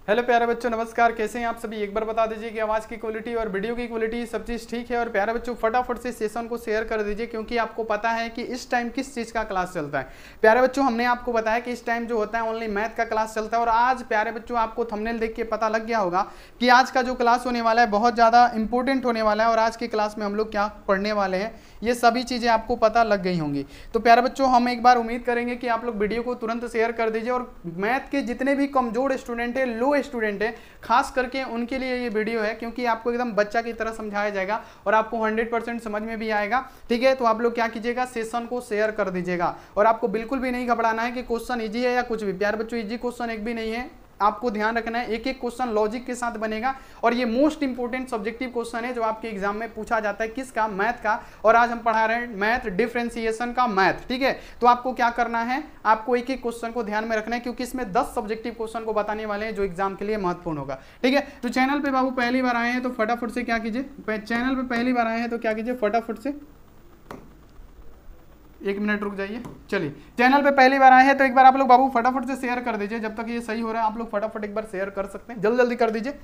Hello प्यारे बच्चों, नमस्कार। कैसे हैं आप सभी? एक बार बता दीजिए कि आवाज़ की क्वालिटी और वीडियो की क्वालिटी सब चीज़ ठीक है। और प्यारे बच्चों फटाफट से सेशन को शेयर कर दीजिए, क्योंकि आपको पता है कि इस टाइम किस चीज़ का क्लास चलता है। प्यारे बच्चों, हमने आपको बताया कि इस टाइम जो होता है ओनली मैथ का क्लास चलता है। और आज प्यारे बच्चों आपको थंबनेल देख के पता लग गया होगा कि आज का जो क्लास होने वाला है बहुत ज़्यादा इंपॉर्टेंट होने वाला है। और आज की क्लास में हम लोग क्या पढ़ने वाले हैं ये सभी चीज़ें आपको पता लग गई होंगी। तो प्यारे बच्चों, हम एक बार उम्मीद करेंगे कि आप लोग वीडियो को तुरंत शेयर कर दीजिए। और मैथ के जितने भी कमजोर स्टूडेंट है, लो स्टूडेंट है, खास करके उनके लिए ये वीडियो है, क्योंकि आपको एकदम बच्चा की तरह समझाया जाएगा और आपको 100% समझ में भी आएगा। ठीक है, तो आप लोग क्या कीजिएगा, सेशन को शेयर कर दीजिएगा। और आपको बिल्कुल भी नहीं घबराना है कि क्वेश्चन इजी है या कुछ भी। प्यारे बच्चों, इजी क्वेश्चन एक भी नहीं है, आपको ध्यान रखना है। एक एक क्वेश्चन लॉजिक के साथ बनेगा। और ये मोस्ट इंपोर्टेंट सब्जेक्टिव क्वेश्चन है जो आपके एग्जाम में पूछा जाता है। किसका? मैथ का। और आज हम पढ़ा रहे हैं मैथ डिफरेंशिएशन का मैथ। ठीक है, तो आपको क्या करना है, आपको एक एक क्वेश्चन को ध्यान में रखना है, क्योंकि इसमें 10 सब्जेक्टिव क्वेश्चन को बताने वाले हैं जो एग्जाम के लिए महत्वपूर्ण होगा। ठीक है, तो चैनल पे बाबू पहली बार आए हैं तो फटाफट से क्या कीजिए, चैनल पे पहली बार आए हैं तो क्या कीजिए, फटाफट से 1 मिनट रुक जाइए। चलिए, चैनल पे पहली बार आए हैं तो एक बार आप लोग बाबू फटाफट से शेयर कर दीजिए। जब तक ये सही हो रहा है आप लोग फटाफट एक बार शेयर कर सकते हैं, जल्दी जल्दी कर दीजिए।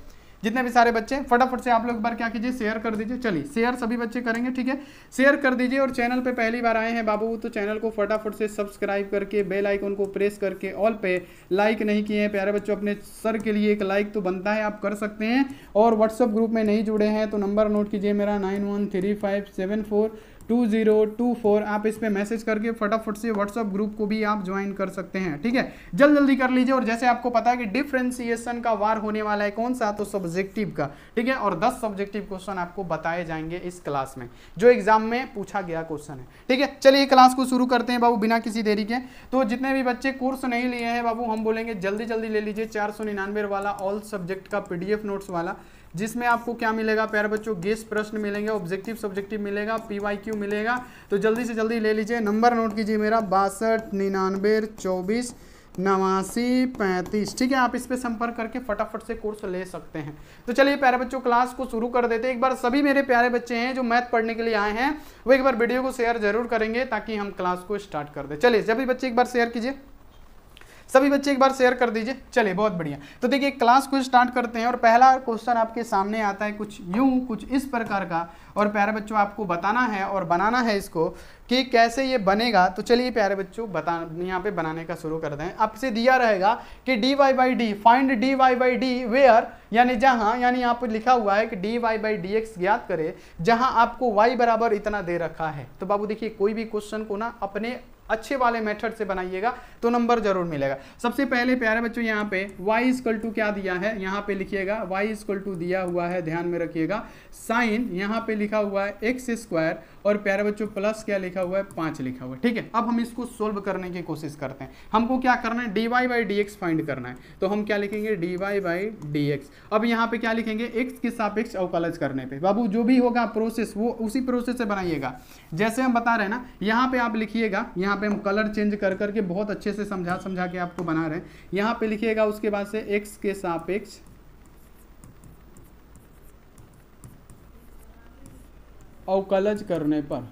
जितने भी सारे बच्चे फटाफट से आप लोग एक बार क्या कीजिए, शेयर कर दीजिए। चलिए, शेयर सभी बच्चे करेंगे। ठीक है, शेयर कर दीजिए। और चैनल पे पहली बार आए हैं बाबू तो चैनल को फटाफट से सब्सक्राइब करके बेल आइकन को प्रेस करके ऑल पे, लाइक नहीं किए हैं प्यारे बच्चों, अपने सर के लिए एक लाइक तो बनता है, आप कर सकते हैं। और व्हाट्सअप ग्रुप में नहीं जुड़े हैं तो नंबर नोट कीजिए मेरा 9135742024। आप इस पे मैसेज करके फटाफट से व्हाट्सअप ग्रुप को भी आप ज्वाइन कर सकते हैं। ठीक है, जल्दी जल्दी कर लीजिए। और जैसे आपको पता है कि डिफरेंशिएशन का वार होने वाला है, कौन सा? तो सब्जेक्टिव का। ठीक है, और 10 सब्जेक्टिव क्वेश्चन आपको बताए जाएंगे इस क्लास में, जो एग्जाम में पूछा गया क्वेश्चन है। ठीक है, चलिए क्लास को शुरू करते हैं बाबू बिना किसी देरी के। तो जितने भी बच्चे कोर्स नहीं लिए हैं बाबू, हम बोलेंगे जल्दी जल्दी ले लीजिए 499 वाला ऑल सब्जेक्ट का PDF नोट्स वाला, जिसमें आपको क्या मिलेगा प्यारे बच्चों, गेस प्रश्न मिलेंगे, ऑब्जेक्टिव सब्जेक्टिव मिलेगा, PYQ मिलेगा। तो जल्दी से जल्दी ले लीजिए। नंबर नोट कीजिए मेरा 62 99 24 89 35। ठीक है, आप इस पे संपर्क करके फटाफट से कोर्स ले सकते हैं। तो चलिए प्यारे बच्चों, क्लास को शुरू कर देते हैं। एक बार सभी मेरे प्यारे बच्चे हैं जो मैथ पढ़ने के लिए आए हैं वो एक बार वीडियो को शेयर जरूर करेंगे ताकि हम क्लास को स्टार्ट कर दें। चलिए सभी बच्चे एक बार शेयर कीजिए, सभी बच्चे एक बार शेयर कर दीजिए। चलिए, बहुत बढ़िया। तो देखिए क्लास को स्टार्ट करते हैं। और पहला क्वेश्चन आपके सामने आता है कुछ यूं, कुछ इस प्रकार का। और प्यारे बच्चों आपको बताना है और बनाना है इसको कि कैसे ये बनेगा। तो चलिए प्यारे बच्चों यहाँ पे बनाने का शुरू करते हैं। आपसे दिया रहेगा कि dy/d, फाइंड dy/d वेयर, यानी जहां, यानी यहाँ पर लिखा हुआ है कि dy/dx ज्ञात करे जहां आपको y बराबर इतना दे रखा है। तो बाबू देखिए, कोई भी क्वेश्चन को ना अपने अच्छे वाले मेथड से बनाइएगा तो नंबर जरूर मिलेगा। सबसे पहले प्यारे बच्चों यहाँ पे y इक्वल टू क्या दिया है, यहाँ पे लिखिएगा y इक्वल टू दिया हुआ है, ध्यान में रखिएगा। साइन यहाँ पे लिखा हुआ है x², और प्यारे बच्चों प्लस क्या लिखा हुआ है, 5 लिखा हुआ है। ठीक है, अब हम इसको सोल्व करने की कोशिश करते हैं। हमको क्या करना है, dy/dx फाइंड करना है। तो हम क्या लिखेंगे, dy/dx। अब यहाँ पे क्या लिखेंगे, x के सापेक्ष अवकलज करने पे बाबू जो भी होगा प्रोसेस वो उसी प्रोसेस से बनाइएगा जैसे हम बता रहे हैं ना। यहाँ पे आप लिखिएगा, यहाँ पे हम कलर चेंज कर करके बहुत अच्छे से समझा के आपको बना रहे हैं। यहाँ पे लिखिएगा, उसके बाद से x के सापेक्ष अवकलज करने पर,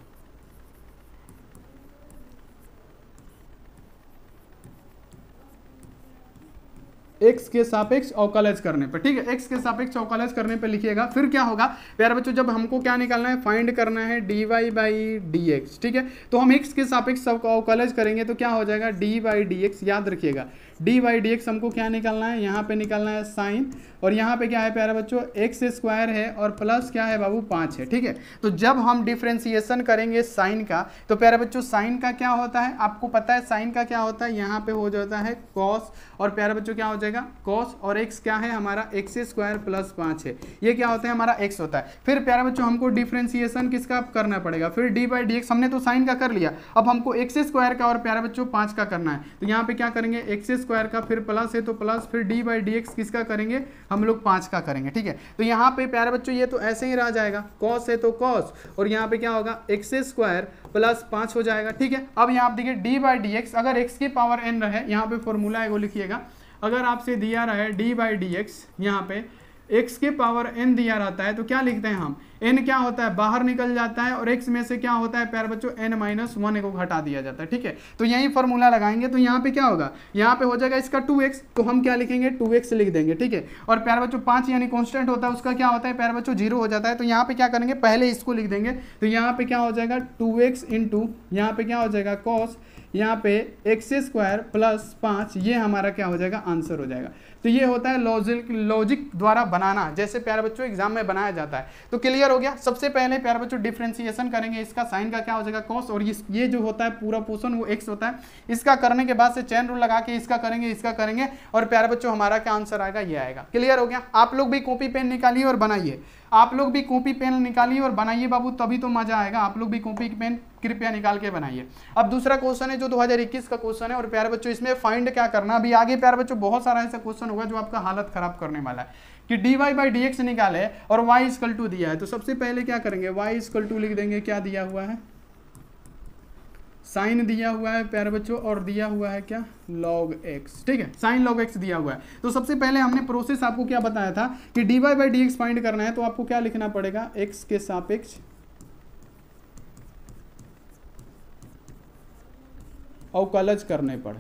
x के सापेक्ष अवकलज करने पर। ठीक है, x के सापेक्ष अवकलज करने पर लिखिएगा। फिर क्या होगा प्यारे बच्चों, जब हमको क्या निकालना है, फाइंड करना है dy/dx। ठीक है, तो हम x के सापेक्ष अवकलज करेंगे तो क्या हो जाएगा, dy/dx। याद रखिएगा dy/dx हमको क्या निकालना है, यहाँ पे निकालना है साइन, और यहाँ पे क्या है प्यारे बच्चों, x² है और प्लस क्या है बाबू, 5 है। ठीक है, तो जब हम डिफरेंशिएशन करेंगे साइन का तो प्यारे बच्चों साइन का क्या होता है, आपको पता है साइन का क्या होता है, यहाँ पे हो जाता है कॉस, और प्यारे बच्चों क्या हो जाएगा कॉस, और x क्या है हमारा, x² प्लस 5 है। ये क्या होता है, हमारा x होता है। फिर प्यारे बच्चों हमको डिफरेंशिएशन किसका करना पड़ेगा, फिर dy/dx। हमने तो साइन का कर लिया, अब हमको x² का और प्यारे बच्चों 5 का करना है। तो यहाँ पे क्या करेंगे, x² का, फिर प्लस है तो प्लस, फिर dy/dx किसका करेंगे, हम लोग 5 का करेंगे। ठीक है, तो यहाँ पे प्यारे बच्चों ये तो ऐसे ही रह जाएगा, कॉस है तो कॉस, और यहाँ पे क्या होगा, x² प्लस 5 हो जाएगा। ठीक है, अब यहाँ आप देखिए dy/dx, अगर x की पावर n रहे, यहाँ पे फॉर्मूला है वो लिखिएगा। अगर आपसे दिया रहे dy/dx, यहाँ पे x के पावर n दिया रहता है तो क्या लिखते हैं हम, n क्या होता है बाहर निकल जाता है और x में से क्या होता है प्यारे बच्चों n-1 को घटा दिया जाता है। ठीक है, तो यही फॉर्मूला लगाएंगे तो यहाँ पे क्या होगा, यहाँ पे हो जाएगा इसका 2x, तो हम क्या लिखेंगे 2x लिख देंगे। ठीक है, और प्यारे बच्चों 5 यानी कांस्टेंट होता है उसका क्या होता है प्यारे बच्चों 0 हो जाता है, तो यहाँ पे क्या करेंगे पहले इसको लिख देंगे, तो यहाँ पे क्या हो जाएगा 2x इंटू यहाँ पे क्या हो जाएगा cos, यहाँ पे x² प्लस 5, ये हमारा क्या हो जाएगा आंसर हो जाएगा। तो ये होता है लॉजिक द्वारा बनाना, जैसे प्यारे बच्चों एग्जाम में बनाया जाता है। तो क्लियर हो गया। सबसे पहले प्यारे बच्चों डिफरेंशिएशन करेंगे, इसका साइन का क्या हो जाएगा cos, और ये जो होता है पूरा पोर्शन वो x होता है। इसका करने के बाद से चेन रूल लगा के इसका करेंगे और प्यारे बच्चों हमारा क्या आंसर आएगा, ये आएगा। क्लियर हो गया। आप लोग भी कॉपी पेन निकालिए और बनाइए, आप लोग भी कॉपी पेन निकालिए और बनाइए बाबू, तभी तो मजा आएगा। आप लोग भी कॉपी पेन कृपया निकाल के बनाइए। अब दूसरा क्वेश्चन है जो 2021 का क्वेश्चन है, और प्यारे बच्चों इसमें फाइंड क्या करना, अभी आगे प्यारे बच्चों बहुत सारा ऐसा क्वेश्चन होगा जो आपका हालत खराब करने वाला है कि dy/dx निकाले और y इक्वल टू दिया है। तो सबसे पहले क्या करेंगे, y इक्वल टू लिख देंगे, क्या दिया हुआ है साइन दिया हुआ है प्यारे बच्चों, और दिया हुआ है क्या log x। ठीक है, साइन log x दिया हुआ है। तो सबसे पहले हमने प्रोसेस आपको क्या बताया था कि dy/dx फाइंड करना है, तो आपको क्या लिखना पड़ेगा, x के सापेक्ष अवकलज करने पर,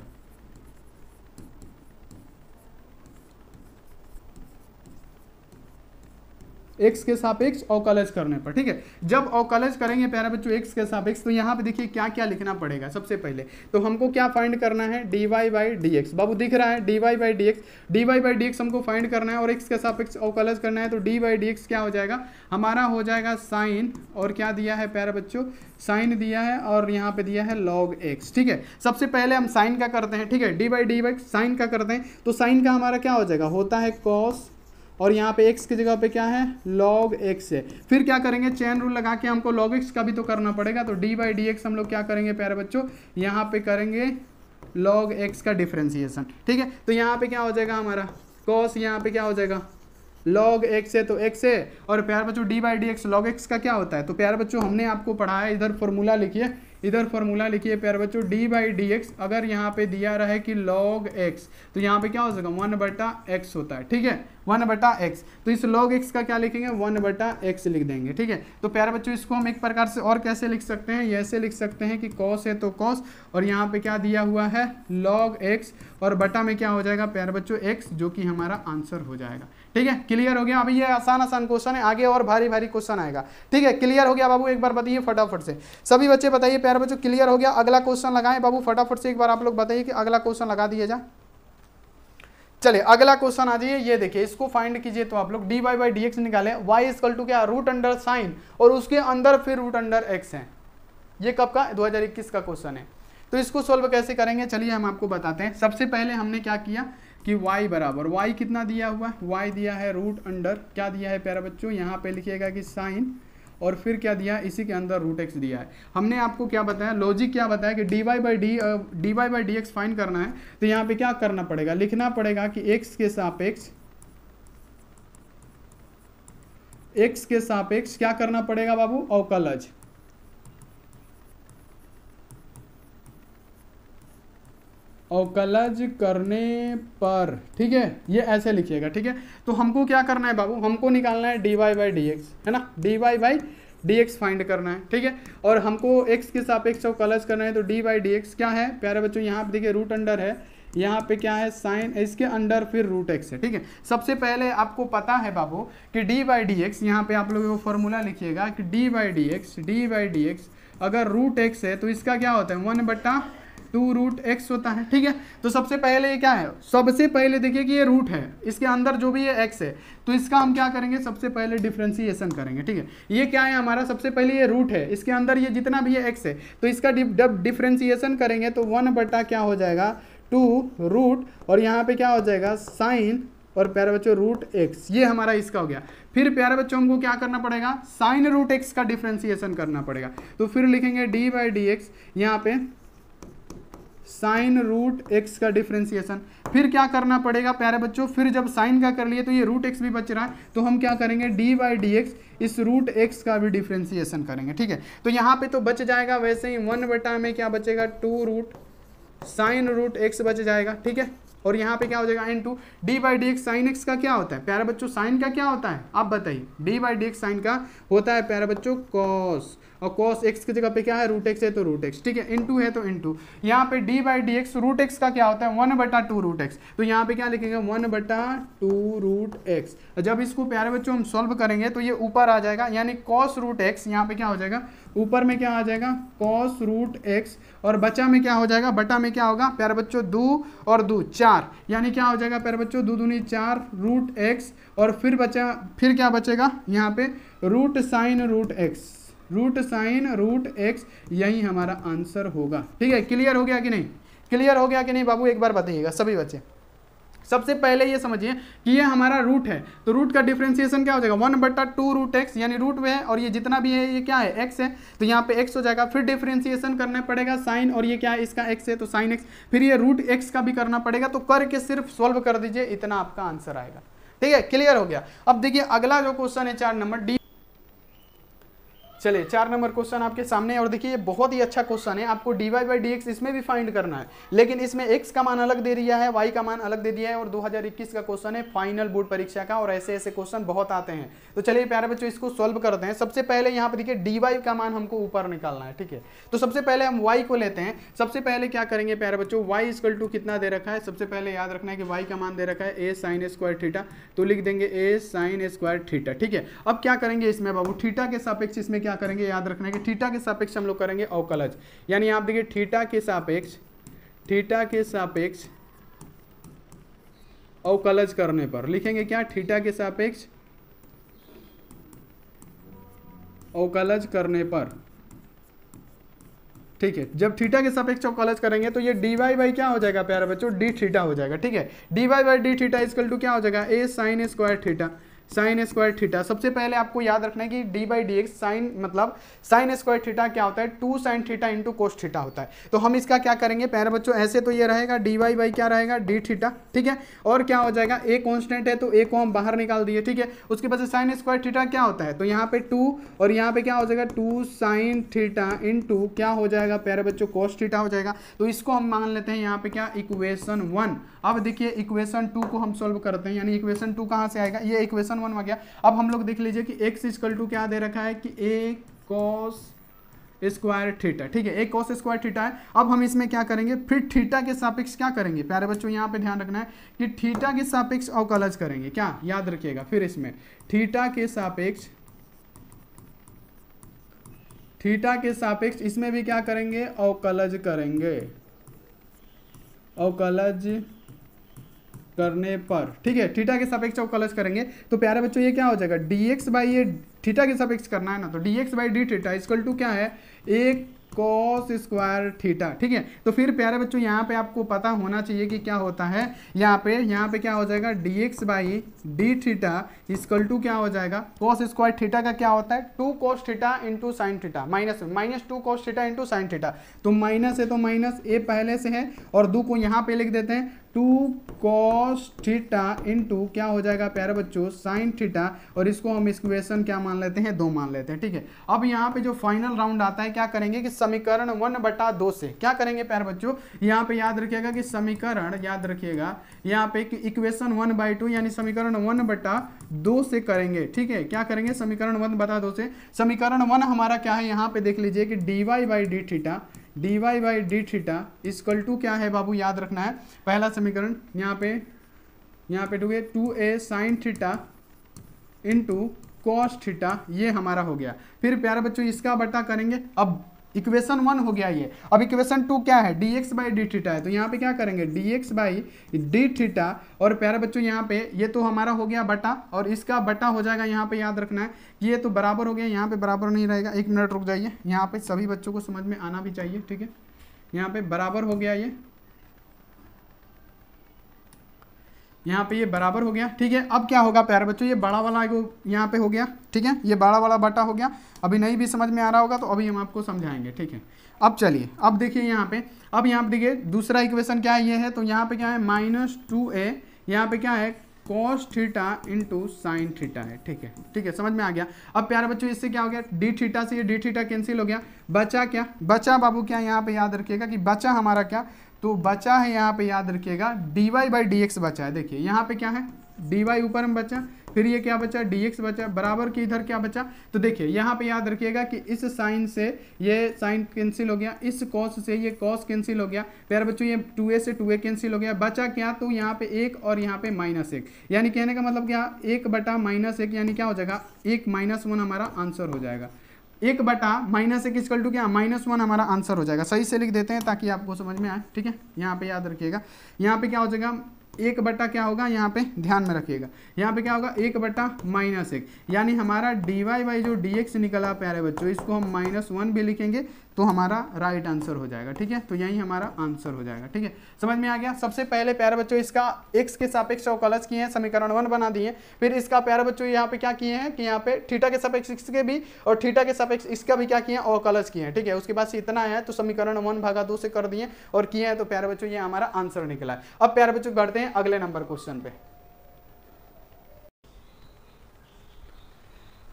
x के सापेक्ष अवकलज करने पर। ठीक है, जब अवकलज करेंगे प्यारे बच्चों x के सापेक्ष, तो यहाँ पे देखिए क्या क्या लिखना पड़ेगा। सबसे पहले तो हमको क्या फाइंड करना है, dy/dx, बाबू दिख रहा है dy/dx हमको फाइंड करना है और x के सापेक्ष अवकलज करना है। तो dy/dx क्या हो जाएगा, हमारा हो जाएगा साइन, और क्या दिया है प्यारे बच्चों साइन दिया है, और यहाँ पे दिया है log x। ठीक है, सबसे पहले हम साइन का करते हैं। ठीक है, dy/dy साइन का करते हैं, तो साइन का हमारा क्या हो जाएगा, होता है cos, और यहाँ पे x की जगह पे क्या है log x है। फिर क्या करेंगे, चेन रूल लगा के हमको log x का भी तो करना पड़ेगा, तो dy/dx हम लोग क्या करेंगे प्यारे बच्चों, यहाँ पे करेंगे log x का डिफरेंशिएशन। ठीक है, तो यहाँ पे क्या हो जाएगा हमारा cos, यहाँ पे क्या हो जाएगा log x है, तो x है, और प्यारे बच्चों dy/dx log x का क्या होता है। तो प्यारे बच्चों हमने आपको पढ़ाया, इधर फॉर्मूला लिखिए, इधर फॉर्मूला लिखिए प्यारे बच्चों, dy/dx अगर यहाँ पे दिया रहे कि log x, तो यहाँ पे क्या हो जाएगा 1/x होता है। ठीक है, 1/x, तो इस log x का क्या लिखेंगे 1/x लिख देंगे। ठीक है, तो प्यारे बच्चों इसको हम एक प्रकार से और कैसे लिख सकते हैं, ऐसे लिख सकते हैं कि cos है तो cos, और यहाँ पे क्या दिया हुआ है log x, और बटा में क्या हो जाएगा प्यारे बच्चों x, जो कि हमारा आंसर हो जाएगा। ठीक है, क्लियर हो गया। अभी ये आसान क्वेश्चन है, आगे और भारी क्वेश्चन आएगा। ठीक है, क्लियर हो गया बाबू, एक बार बताइए फटाफट से सभी बच्चे बताइए प्यारे बच्चों क्लियर हो गया। अगला क्वेश्चन लगाएं बाबू फटाफट से, एक बार आप लोग बताइए कि अगला क्वेश्चन लगा दिया जाए। चलिए अगला क्वेश्चन आ जाइए, ये देखिए इसको फाइंड कीजिए। तो आप लोग dy/dx निकाले, y इक्वल टू क्या रूट अंडर साइन, और उसके अंदर फिर रूट अंडर x है। ये कब का 2021 का क्वेश्चन है। तो इसको सोल्व कैसे करेंगे, चलिए हम आपको बताते हैं। सबसे पहले हमने क्या किया कि y बराबर, y कितना दिया हुआ है, y दिया है रूट अंडर क्या दिया है प्यारे बच्चों, यहाँ पे लिखिएगा कि साइन, और फिर क्या दिया है इसी के अंदर रूट x दिया है। हमने आपको क्या बताया, लॉजिक क्या बताया कि dy/dx फाइंड करना है, तो यहाँ पे क्या करना पड़ेगा, लिखना पड़ेगा कि x के सापेक्ष क्या करना पड़ेगा बाबू, अवकलज। अवकलज करने पर, ठीक है, ये ऐसे लिखिएगा। ठीक है, तो हमको क्या करना है बाबू, हमको निकालना है dy/dx, है ना, dy/dx फाइंड करना है। ठीक है, और हमको x के सापेक्ष अवकलज करना है, तो dy/dx क्या है प्यारे बच्चों, यहाँ पे देखिए रूट अंडर है, यहाँ पे क्या है साइन, इसके अंडर फिर रूट x है। ठीक है, सबसे पहले आपको पता है बाबू कि dy/dx, यहाँ पे आप लोग वो फॉर्मूला लिखिएगा कि dy/dx अगर रूट x है तो इसका क्या होता है 1/2 रूट x होता है। ठीक है, तो सबसे पहले ये क्या है, सबसे पहले देखिए कि ये रूट है, इसके अंदर जो भी ये x है, तो इसका हम क्या करेंगे, सबसे पहले डिफरेंशिएशन करेंगे। ठीक है, ये क्या है हमारा, सबसे पहले ये रूट है, इसके अंदर ये जितना भी ये x है, तो इसका जब डिफरेंशिएशन करेंगे तो 1/ क्या हो जाएगा 2 रूट, और यहाँ पे क्या हो जाएगा साइन, और प्यारे बच्चों रूट x, ये हमारा इसका हो गया। फिर प्यारे बच्चों हमको क्या करना पड़ेगा, साइन रूट x का डिफरेंशिएशन करना पड़ेगा, तो फिर लिखेंगे dy/dx, यहाँ पे साइन रूट x का डिफरेंशिएशन। फिर क्या करना पड़ेगा प्यारे बच्चों, फिर जब साइन का कर लिए तो ये रूट x भी बच रहा है, तो हम क्या करेंगे dy/dx इस रूट x का भी डिफरेंशिएशन करेंगे। ठीक है, तो यहाँ पे तो बच जाएगा वैसे ही 1/ में क्या बचेगा 2 रूट साइन रूट x बच जाएगा। ठीक है, और यहाँ पे क्या हो जाएगा into D by d x sine x का क्या होता है प्यारे बच्चों, साइन का क्या होता है आप बताइए, d by d x sine का होता है प्यारे बच्चों कॉस, और कॉस एक्स की जगह पे क्या है रूट एक्स है तो रूट एक्स, ठीक है, इनटू है तो इनटू, यहाँ पे d by d x root x का क्या होता है 1/2 रूट एक्स, तो यहाँ पे क्या लिखेंगे 1/2 रूट एक्स। जब इसको प्यारे बच्चों हम सॉल्व करेंगे तो ये ऊपर आ जाएगा, यानी कॉस रूट एक्स, यहाँ पे क्या हो जाएगा ऊपर में क्या आ जाएगा कॉस रूट एक्स, और बचा में क्या हो जाएगा, बटा में क्या होगा प्यारे बच्चों 2 और 2 4, यानी क्या हो जाएगा प्यारे बच्चों 2 दूनी 4 रूट एक्स, और फिर क्या बचेगा यहाँ पे root sine root x, root sine root x, यही हमारा आंसर होगा। ठीक है, क्लियर हो गया कि नहीं, क्लियर हो गया कि नहीं बाबू, एक बार बताइएगा सभी बच्चे। सबसे पहले ये समझिए कि ये हमारा रूट है, तो रूट का डिफरेंशिएशन क्या हो जाएगा 1/2 रूट एक्स, यानी रूट में है और ये जितना भी है ये क्या है एक्स है, तो यहाँ पे एक्स हो जाएगा, फिर डिफरेंशिएशन करना पड़ेगा साइन, और ये क्या है इसका एक्स है तो साइन एक्स, फिर ये रूट एक्स का भी करना पड़ेगा, तो करके सिर्फ सॉल्व कर दीजिए, इतना आपका आंसर आएगा। ठीक है, क्लियर हो गया। अब देखिए अगला जो क्वेश्चन है 4 नंबर डी, चलिए 4 नंबर क्वेश्चन आपके सामने, और देखिए ये बहुत ही अच्छा क्वेश्चन है, आपको dy बाई डी एक्स इसमें भी फाइंड करना है, लेकिन इसमें x का मान अलग दे दिया है, y का मान अलग दे दिया है, और 2021 का क्वेश्चन है फाइनल बोर्ड परीक्षा का, और ऐसे ऐसे क्वेश्चन बहुत आते हैं। तो चलिए प्यारे बच्चों इसको सॉल्व करते हैं। सबसे पहले यहाँ पे देखिए dy का मान हमको ऊपर निकालना है, ठीक है, तो सबसे पहले हम y को लेते हैं। सबसे पहले क्या करेंगे प्यारे बच्चों, y इक्वल टू कितना दे रखा है, सबसे पहले याद रखना है कि y का मान दे रखा है a sin स्क्वायर थीटा, तो लिख देंगे a sin स्क्वायर थीटा। ठीक है, अब क्या करेंगे इसमें बाबू, थीटा के सापेक्ष इसमें क्या करेंगे, याद रखना कि थीटा के सापेक्ष हम लोग करेंगे अवकलज, यानी आप देखिए थीटा के सापेक्ष अवकलज करने पर लिखेंगे क्या, थीटा के सापेक्ष अवकलज करने पर। ठीक है, जब थीटा के सापेक्ष अवकलज करेंगे तो ये dy बाई क्या हो जाएगा प्यारे बच्चों, डी थीटा हो जाएगा। ठीक है, dy by d theta equal to क्या हो जाएगा, a sin square theta, sine square theta. सबसे पहले आपको याद रखना है कि d by d x sine मतलब साइन स्क्वायर थीटा क्या होता है 2 sin थीटा इंटू कोस थीटा होता है। तो हम इसका क्या करेंगे प्यारे बच्चों, ऐसे तो ये रहेगा डी वाई बाई क्या रहेगा डी थीटा, ठीक है, और क्या हो जाएगा ए कांस्टेंट है तो ए को हम बाहर निकाल दिए। ठीक है, उसके बाद साइन स्क्वायर थीटा क्या होता है, तो यहाँ पे 2 और यहाँ पे क्या हो जाएगा 2 sin थीटा इंटू क्या हो जाएगा प्यारे बच्चों कोस थीटा हो जाएगा। तो इसको हम मान लेते हैं यहाँ पे क्या इक्वेशन 1। अब देखिए इक्वेशन 2 को हम सोल्व करते हैं, यानी इक्वेशन 2 कहाँ से आएगा, ये इक्वेशन 1 आ गया। अब हम लोग देख लीजिए कि x इक्वल टू क्या दे रखा है कि a cos स्क्वायर थीटा। ठीक है, a cos स्क्वायर थीटा है। अब हम इसमें क्या करेंगे, फिर थीटा के सापेक्ष क्या करेंगे प्यारे बच्चों, यहाँ पे ध्यान रखना है कि थीटा के सापेक्ष अवकलज करेंगे, क्या याद रखिएगा, फिर इसमें थीटा के सापेक्ष इसमें भी क्या करेंगे अवकलज करेंगे, अवकलज करने पर। ठीक है, थीटा के सापेक्ष अवकलज करेंगे तो प्यारे बच्चों ये क्या हो जाएगा dx बाई ये थीटा के सापेक्ष करना है ना, तो dx by d theta equal to क्या है एक cos स्क्वायर थीटा। ठीक है, तो फिर प्यारे बच्चों यहाँ पे आपको पता होना चाहिए कि क्या होता है, यहाँ पे क्या हो जाएगा dx by d theta equal to क्या हो जाएगा cos स्क्वायर थीटा का क्या होता है 2 cos theta into sine theta, minus 2 cos theta into sine theta. तो माइनस है तो माइनस ए पहले से है और 2 को यहाँ पे लिख देते हैं 2 cos थीटा इंटू क्या हो जाएगा प्यारे बच्चों साइन थीटा, और इसको हम इक्वेशन क्या मान लेते हैं 2 मान लेते हैं। ठीक है, अब यहाँ पे जो फाइनल राउंड आता है क्या करेंगे कि समीकरण 1/2 से क्या करेंगे प्यारे बच्चों, यहाँ पे याद रखिएगा कि समीकरण याद रखिएगा यहाँ पे इक्वेशन 1/2 यानी समीकरण 1/2 से करेंगे। ठीक है, क्या करेंगे समीकरण 1/2 से। समीकरण 1 हमारा क्या है, यहाँ पे देख लीजिए कि dy by d theta equal to क्या है बाबू, याद रखना है पहला समीकरण यहाँ पे 2a sin थीटा इंटू कॉस थीटा, ये हमारा हो गया। फिर प्यारे बच्चों इसका बटा करेंगे, अब इक्वेशन 1 हो गया ये। अब इक्वेशन 2 क्या है dx बाई डी थीटा है, तो यहाँ पे क्या करेंगे dx बाई डी थीटा, और प्यारे बच्चों यहाँ पे ये तो हमारा हो गया बटा, और इसका बटा हो जाएगा यहाँ पे याद रखना है कि ये तो बराबर हो गया, यहाँ पे बराबर नहीं रहेगा, 1 मिनट रुक जाइए, यहाँ पे सभी बच्चों को समझ में आना भी चाहिए। ठीक है, यहाँ पे बराबर हो गया, ये यहाँ पे ये बराबर हो गया। ठीक है, अब क्या होगा प्यारे बच्चों, ये बड़ा वाला यहाँ पे हो गया। ठीक है, ये बड़ा वाला बटा हो गया। अभी नहीं भी समझ में आ रहा होगा तो अभी हम आपको समझाएंगे। ठीक है, अब चलिए अब देखिए यहाँ पे, अब यहाँ पे देखिए दूसरा इक्वेशन क्या है, ये है, तो यहाँ पे क्या है -2a, यहाँ पे क्या है cos theta into sine theta है। ठीक है, समझ में आ गया। अब प्यारे बच्चों इससे क्या हो गया, डी थीटा से ये डी थीटा कैंसिल हो गया, बचा क्या, बचा बाबू क्या यहाँ पे याद रखिएगा कि बचा हमारा क्या तो बचा है यहाँ पे याद रखिएगा dy/dx बचा है। देखिए यहाँ पे क्या है, dy ऊपर में बचा, फिर ये क्या बचा, dx बचा, बराबर के इधर क्या बचा। तो देखिए यहाँ पे याद रखिएगा कि इस साइन से ये साइन कैंसिल हो गया, इस कॉस से ये कॉस कैंसिल हो गया, प्यारे बच्चों ये 2a से 2a कैंसिल हो गया, बचा क्या, तो यहाँ पे 1 और यहाँ पे -1, यानी कहने का मतलब क्या, 1/-1 यानी क्या हो जाएगा, 1 -1 हमारा आंसर हो जाएगा। 1/-1 इक्वल टू क्या, -1 हमारा आंसर हो जाएगा। सही से लिख देते हैं ताकि आपको समझ में आए, ठीक है। यहाँ पे याद रखिएगा, यहाँ पे क्या हो जाएगा, 1 क्या होगा, यहाँ पे ध्यान में रखिएगा, यहाँ पे क्या होगा 1/-1, यानी हमारा dy जो dx निकला प्यारे बच्चों, इसको हम -1 भी लिखेंगे तो हमारा राइट आंसर हो जाएगा, ठीक है। तो यही हमारा आंसर हो जाएगा, ठीक है। समझ में आ गया। सबसे पहले प्यारे बच्चों इसका x के सापेक्ष अवकलज किए हैं, समीकरण 1 बना दिए। फिर इसका प्यारे बच्चों यहाँ पे क्या किए हैं कि यहाँ पे थीटा के सापेक्ष इसके भी और थीटा के सापेक्ष इसका भी क्या किए हैं, अवकलज किए हैं, ठीक है। उसके बाद से इतना है तो समीकरण 1/2 से कर दिए और किए हैं, तो प्यारे बच्चों ये हमारा आंसर निकला है। अब प्यारे बच्चों बढ़ते हैं अगले नंबर क्वेश्चन पे।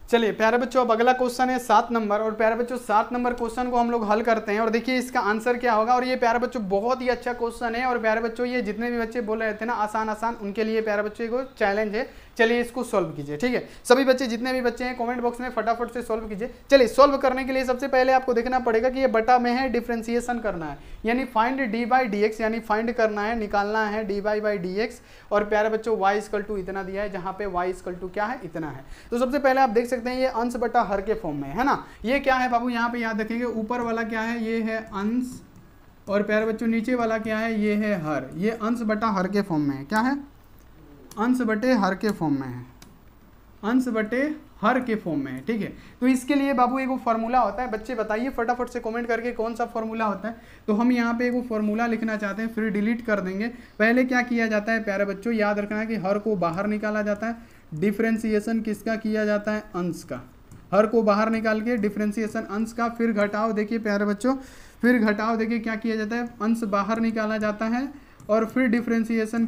चलिए प्यारे बच्चों अब अगला क्वेश्चन है 7 नंबर, और प्यारे बच्चों 7 नंबर क्वेश्चन को हम लोग हल करते हैं और देखिए इसका आंसर क्या होगा। और ये प्यारे बच्चों बहुत ही अच्छा क्वेश्चन है, और प्यारे बच्चों ये जितने भी बच्चे बोल रहे थे ना आसान आसान, उनके लिए प्यारे बच्चों को चैलेंज है। चलिए इसको सॉल्व कीजिए, ठीक है। सभी बच्चे जितने भी बच्चे हैं कमेंट बॉक्स में फटाफट से सॉल्व कीजिए। चलिए सॉल्व करने के लिए सबसे पहले आपको देखना पड़ेगा कि ये बटा में है, डिफरेंशिएशन करना है, यानी फाइंड dy/dx, यानी फाइंड करना है, निकालना है dy/dx। और प्यारे बच्चों y = इतना दिया है, जहां पे y = क्या है, इतना है। तो सबसे पहले आप देख सकते हैं ये अंश बटा हर के फॉर्म में है ना। ये क्या है बाबू, यहाँ पे याद रखेंगे ऊपर वाला क्या है, ये है अंश, और प्यारे बच्चों नीचे वाला क्या है, ये है हर। ये अंश बटा हर के फॉर्म में है, क्या है, अंश बटे हर के फॉर्म में है, अंश बटे हर के फॉर्म में है, ठीक है। तो इसके लिए बाबू एक फॉर्मूला होता है, बच्चे बताइए फटाफट से कमेंट करके कौन सा फॉर्मूला होता है। तो हम यहाँ पे एक फॉर्मूला लिखना चाहते हैं, फिर डिलीट कर देंगे। पहले क्या किया जाता है प्यारे बच्चों, याद रखना है कि हर को बाहर निकाला जाता है, डिफरेंशिएशन किसका किया जाता है, अंश का। हर को बाहर निकाल के डिफरेंशिएशन अंश का, फिर घटाओ। देखिए प्यारे बच्चों फिर घटाओ, देखिए क्या किया जाता है, अंश बाहर निकाला जाता है और फिर डिफरेंशिएशन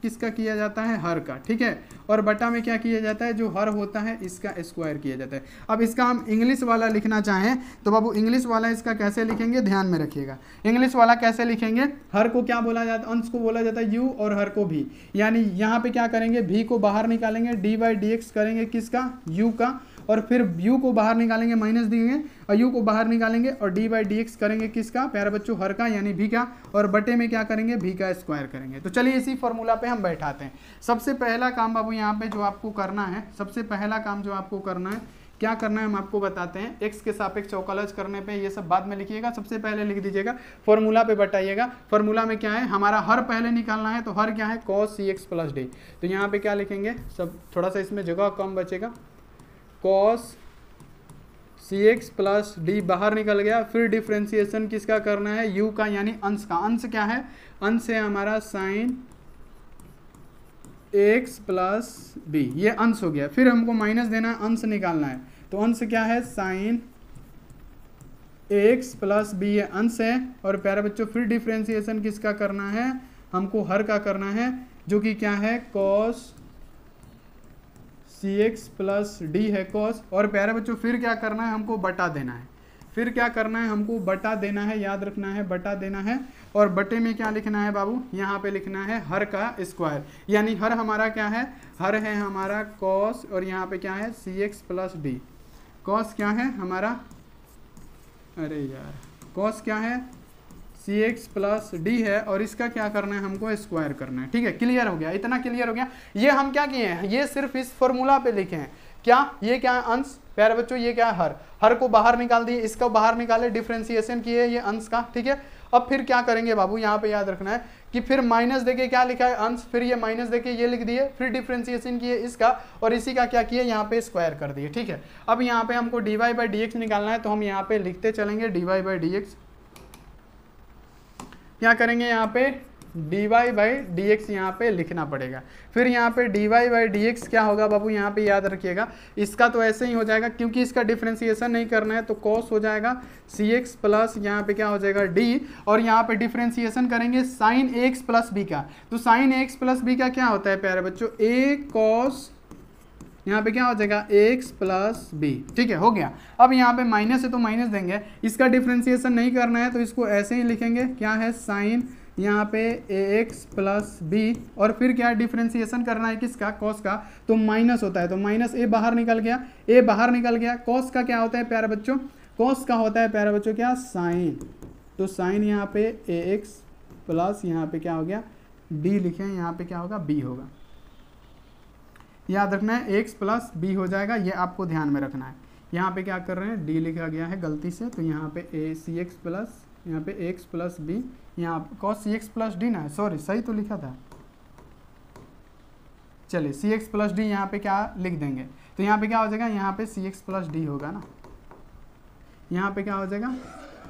किसका किया जाता है, हर का, ठीक है। और बटा में क्या किया जाता है, जो हर होता है इसका स्क्वायर किया जाता है। अब इसका हम इंग्लिश वाला लिखना चाहें तो बाबू इंग्लिश वाला इसका कैसे लिखेंगे, ध्यान में रखिएगा। इंग्लिश वाला कैसे लिखेंगे, हर को क्या बोला जाता है, अंश को बोला जाता है u और हर को भी। यानी यहाँ पे क्या करेंगे, v को बाहर निकालेंगे, dy/dx करेंगे किसका, u का, और फिर u को बाहर निकालेंगे, माइनस देंगे, और u को बाहर निकालेंगे और dy/dx करेंगे किसका, प्यारे बच्चों हर का, यानी v का, और बटे में क्या करेंगे, v का स्क्वायर करेंगे। तो चलिए इसी फॉर्मूला पे हम बैठाते हैं। सबसे पहला काम बाबू यहाँ पे जो आपको करना है, सबसे पहला काम जो आपको करना है, क्या करना है हम आपको बताते हैं। x के सापेक्ष अवकलज करने पे ये सब बाद में लिखिएगा, सबसे पहले लिख दीजिएगा, फॉर्मूला पे बताइएगा। फॉर्मूला में क्या है, हमारा हर पहले निकालना है, तो हर क्या है, cos cx + d। तो यहाँ पे क्या लिखेंगे, सब थोड़ा सा इसमें जगह कम बचेगा, cos cx + d बाहर निकल गया। फिर डिफरेंशिएशन किसका करना है, u का, यानी अंश का। अंश क्या है, अंश है हमारा sin x + b, ये अंश हो गया। फिर हमको माइनस देना है, अंश निकालना है, तो अंश क्या है, sin x + b, ये अंश है। और प्यारे बच्चों फिर डिफरेंशिएशन किसका करना है, हमको हर का करना है, जो कि क्या है, cos cx + d है, cos। और प्यारे बच्चों फिर क्या करना है, हमको बटा देना है। फिर क्या करना है, हमको बटा देना है, याद रखना है, बटा देना है। और बटे में क्या लिखना है बाबू, यहाँ पे लिखना है हर का स्क्वायर, यानी हर हमारा क्या है, हर है हमारा cos, और यहाँ पे क्या है, cx + d। cos क्या है हमारा, अरे यार cos क्या है, cx + d है, और इसका क्या करना है, हमको स्क्वायर करना है, ठीक है। क्लियर हो गया, इतना क्लियर हो गया। ये हम क्या किए हैं, ये सिर्फ इस फॉर्मूला पे लिखे हैं। क्या ये क्या है, अंश, प्यारे बच्चों ये क्या है, हर। हर को बाहर निकाल दिए, इसका बाहर निकाले, डिफरेंशिएशन किए ये अंश का, ठीक है। अब फिर क्या करेंगे बाबू, यहाँ पे याद रखना है कि फिर माइनस देके क्या लिखा है, अंश, फिर ये माइनस देके ये लिख दिए, फिर डिफरेंशिएशन किए इसका, और इसी का क्या किए, यहाँ पे स्क्वायर कर दिए, ठीक है। अब यहाँ पे हमको dy/dx निकालना है, तो हम यहाँ पे लिखते चलेंगे dy/dx। क्या करेंगे, यहाँ पे dy/dx यहाँ पे लिखना पड़ेगा। फिर यहाँ पे dy/dx क्या होगा बाबू, यहाँ पे याद रखिएगा, इसका तो ऐसे ही हो जाएगा, क्योंकि इसका डिफरेंशिएशन नहीं करना है, तो cos हो जाएगा cx + यहाँ पे क्या हो जाएगा, d। और यहाँ पे डिफरेंशिएशन करेंगे sin x + b का। तो sin x + b का क्या होता है प्यारे बच्चों, a cos, यहाँ पे क्या हो जाएगा, x + b, ठीक है, हो गया। अब यहाँ पे माइनस है तो माइनस देंगे, इसका डिफरेंशिएशन नहीं करना है, तो इसको ऐसे ही लिखेंगे, क्या है, sin यहाँ पे ax प्लस बी, और फिर क्या डिफ्रेंसिएशन करना है किसका, कॉस का, तो माइनस होता है, तो माइनस ए बाहर निकल गया, ए बाहर निकल गया। कॉस का क्या होता है प्यारे बच्चों, कॉस का होता है प्यारे बच्चों क्या, साइन, तो साइन यहाँ पे ax प्लस यहाँ पे क्या हो गया b लिखे, यहाँ पे क्या होगा b होगा, याद रखना है x प्लस b हो जाएगा, ये आपको ध्यान में रखना है। यहाँ पे क्या कर रहे हैं, d लिखा गया है गलती से, तो यहाँ पे a सी एक्स प्लस यहाँ पे x प्लस बी, यहाँ कॉस सी एक्स प्लस डी ना, सॉरी सही तो लिखा था, चलिए सी एक्स प्लस डी यहाँ पे क्या लिख देंगे, तो यहाँ पे क्या हो जाएगा, यहाँ पे सी एक्स प्लस डी होगा ना, यहाँ पे क्या हो जाएगा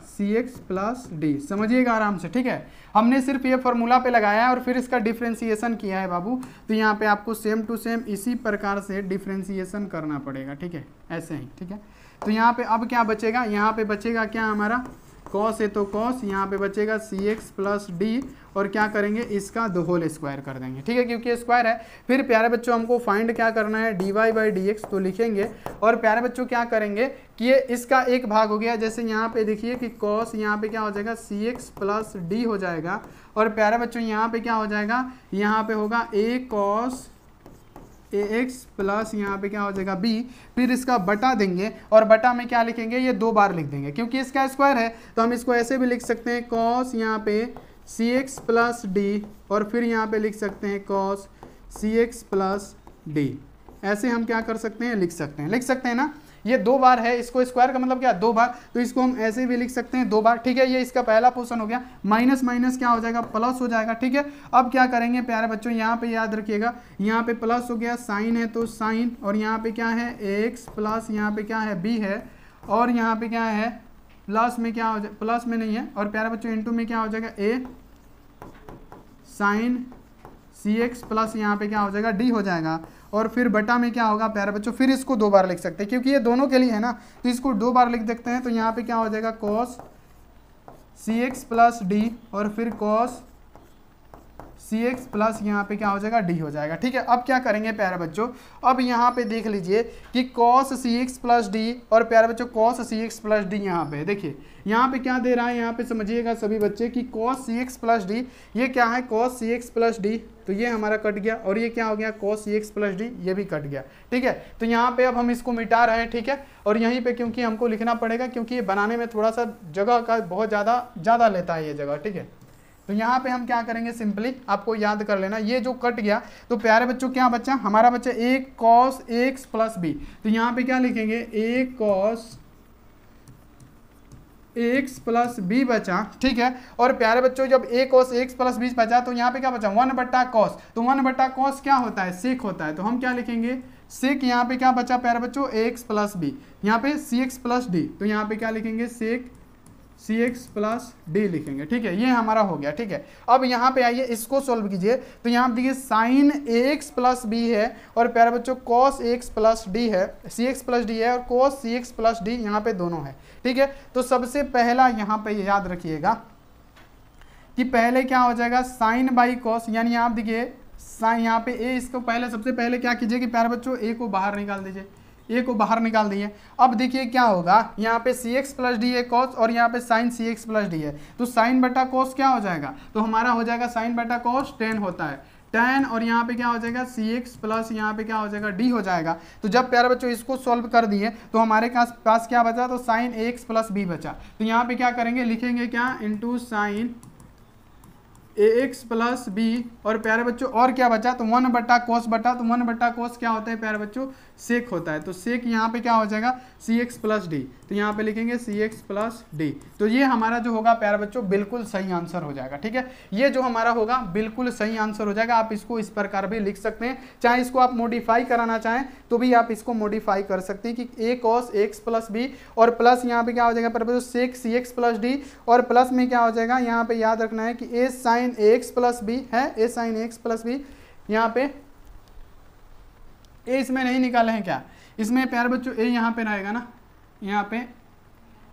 सी एक्स प्लस डी, समझिएगा आराम से, ठीक है। हमने सिर्फ ये फॉर्मूला पे लगाया है और फिर इसका डिफ्रेंसिएशन किया है बाबू, तो यहाँ पे आपको सेम टू सेम इसी प्रकार से डिफ्रेंसिएशन करना पड़ेगा, ठीक है, ऐसे ही, ठीक है। तो यहाँ पे अब क्या बचेगा, यहाँ पे बचेगा क्या हमारा कॉस है तो कॉस, यहाँ पे बचेगा सी एक्स प्लस डी, और क्या करेंगे इसका दो होल स्क्वायर कर देंगे, ठीक है, क्योंकि स्क्वायर है। फिर प्यारे बच्चों हमको फाइंड क्या करना है, d y by d x, तो लिखेंगे, और प्यारे बच्चों क्या करेंगे कि ये इसका एक भाग हो गया, जैसे यहाँ पे देखिए कि कॉस यहाँ पे क्या हो जाएगा सी एक्स प्लस डी हो जाएगा, और प्यारे बच्चों यहाँ पे क्या हो जाएगा, यहाँ पे होगा ए कॉस ए एक्स प्लस यहाँ पे क्या हो जाएगा b, फिर इसका बटा देंगे, और बटा में क्या लिखेंगे, ये दो बार लिख देंगे, क्योंकि इसका स्क्वायर है तो हम इसको ऐसे भी लिख सकते हैं कॉस यहाँ पे सी एक्स प्लस डी, और फिर यहाँ पे लिख सकते हैं कॉस सी एक्स प्लस डी, ऐसे हम क्या कर सकते हैं, लिख सकते हैं ना। ये दो बार है, इसको स्क्वायर का मतलब क्या, दो बार, तो इसको हम ऐसे भी लिख सकते हैं दो बार, ठीक है। ये इसका पहला पोर्शन हो गया, माइनस माइनस क्या हो जाएगा, प्लस हो जाएगा, ठीक है। अब क्या करेंगे प्यारे बच्चों, यहाँ पे याद रखिएगा, यहाँ पे प्लस हो गया, साइन है तो साइन, और यहाँ पे क्या है एक्स प्लस यहाँ पे क्या है बी है, और यहाँ पे क्या है प्लस में क्या हो जाए, प्लस में नहीं है, और प्यारे बच्चों इनटू में क्या हो जाएगा ए साइन सी एक्स प्लस यहाँ पे क्या हो जाएगा डी हो जाएगा, और फिर बटा में क्या होगा प्यारे बच्चों, फिर इसको दो बार लिख सकते हैं क्योंकि ये दोनों के लिए है ना, तो इसको दो बार लिख सकते हैं। तो यहाँ पे क्या हो जाएगा कॉस सी एक्स प्लस डी, और फिर कॉस सी एक्स प्लस यहाँ पे क्या हो जाएगा डी हो जाएगा, ठीक है। अब क्या करेंगे प्यारे बच्चों, अब यहाँ पे देख लीजिए कि कॉस सी एक्स प्लस डी, और प्यारे बच्चों कॉस सी एक्स प्लस डी, यहाँ पे देखिए यहाँ पे क्या दे रहा है, यहाँ पे समझिएगा सभी बच्चे कि कॉस सी एक्स प्लस डी, ये क्या है कॉस सी एक्स प्लस डी, तो ये हमारा कट गया, और ये क्या हो गया कॉस सी एक्स प्लस डी, ये भी कट गया, ठीक है। तो यहाँ पे अब हम इसको मिटा रहे हैं, ठीक है, और यहीं पे क्योंकि हमको लिखना पड़ेगा क्योंकि ये बनाने में थोड़ा सा जगह का बहुत ज़्यादा लेता है ये जगह, ठीक है। तो यहाँ पे हम क्या करेंगे, सिंपली आपको याद कर लेना, ये जो कट गया तो प्यारे बच्चों क्या बचा, हमारा बच्चा ए कॉस एक्स प्लस बी, तो यहाँ पे क्या लिखेंगे ए कॉस एक्स प्लस बी बचा, ठीक है। और प्यारे बच्चों जब ए कॉस एक्स प्लस बी बचा तो यहाँ पे क्या बचा, वन बट्टा कॉस, तो वन बट्टा कॉस क्या होता है, सेक होता है, तो हम क्या लिखेंगे सेक, यहाँ पे क्या बचा प्यारे बच्चों एक्स प्लस बी, यहाँ पे सी एक्स प्लस डी, तो यहाँ पे क्या लिखेंगे सेक सी एक्स प्लस डी लिखेंगे, ठीक है, ये हमारा हो गया, ठीक है। अब यहाँ पे आइए इसको सोल्व कीजिए, तो यहाँ पे देखिए साइन एक्स प्लस बी है, और प्यारे बच्चों कॉस एक्स प्लस डी है, सी एक्स प्लस डी है, और कॉस सी एक्स प्लस डी यहाँ पे दोनों है, ठीक है। तो सबसे पहला यहाँ पे याद रखिएगा कि पहले क्या हो जाएगा साइन बाई कॉस, यानी आप देखिए साइन यहाँ पे ए, इसको पहले सबसे पहले क्या कीजिए कि प्यारे बच्चों ए को बाहर निकाल दीजिए, ए को बाहर निकाल दिए। अब देखिए क्या होगा, यहाँ पे सी एक्स प्लस डी है कॉस, और यहाँ पे साइन सी एक्स प्लस डी है, तो साइन बटा कॉस क्या हो जाएगा, तो हमारा हो जाएगा साइन बटा कॉस टेन होता है, टेन, और यहाँ पे क्या हो जाएगा सी एक्स प्लस यहाँ पे क्या हो जाएगा डी हो जाएगा। तो जब प्यारे बच्चों इसको सॉल्व कर दिए तो हमारे पास क्या बचा, तो साइन एक्स प्लस बी बचा, तो यहाँ पे क्या करेंगे लिखेंगे क्या इंटू साइन ए एक्स प्लस बी, और प्यारे बच्चों और क्या बचा, तो वन बट्टा कोस बटा, तो वन बट्टा कोस क्या होता है प्यारे बच्चों, सेक होता है, तो सेक यहाँ पे क्या हो जाएगा सी एक्स प्लस डी, तो यहाँ पे लिखेंगे सी एक्स प्लस डी। तो ये हमारा जो होगा प्यारे बच्चों बिल्कुल सही आंसर हो जाएगा, ठीक है, ये जो हमारा होगा बिल्कुल सही आंसर हो जाएगा। आप इसको इस प्रकार भी लिख सकते हैं, चाहे इसको आप मॉडिफाई कराना चाहें तो भी आप इसको मॉडिफाई कर सकते हैं कि ए कॉस एक्स प्लस बी, और प्लस यहाँ पे क्या हो जाएगा प्यारे बच्चों सेक सी एक्स प्लस डी, और प्लस में क्या हो जाएगा यहाँ पे याद रखना है कि ए साइन एक्स प्लस बी है, ए साइन एक्स प्लस बी, यहाँ पे ए इसमें नहीं निकाले हैं क्या, इसमें प्यारे बच्चों ए यहाँ पे रहेगा ना, यहाँ पे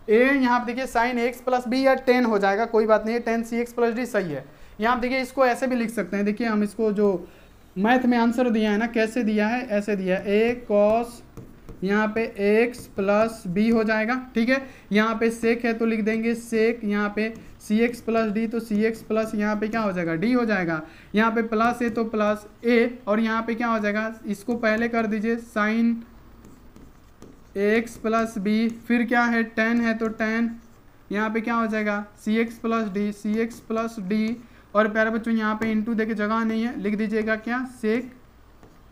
ए यहाँ पे देखिए साइन एक्स प्लस बी या 10 हो जाएगा, कोई बात नहीं है, 10 सी एक्स प्लस डी सही है। यहाँ पे देखिए इसको ऐसे भी लिख सकते हैं, देखिए हम इसको जो मैथ में आंसर दिया है ना कैसे दिया है, ऐसे दिया है ए कॉस यहाँ पे एक्स प्लस बी हो जाएगा, ठीक है। यहाँ पे सेक है तो लिख देंगे सेक, यहाँ पे सी एक्स प्लस डी तो सी एक्स प्लस यहाँ पे क्या हो जाएगा डी हो जाएगा, यहाँ पे प्लस है तो प्लस ए, और यहाँ पे क्या हो जाएगा, इसको पहले कर दीजिए साइन एक्स प्लस बी, फिर क्या है टेन है तो टेन, यहाँ पे क्या हो जाएगा सी एक्स प्लस डी, और प्यारे बच्चों यहाँ पे इंटू देके जगह नहीं है, लिख दीजिएगा क्या सेक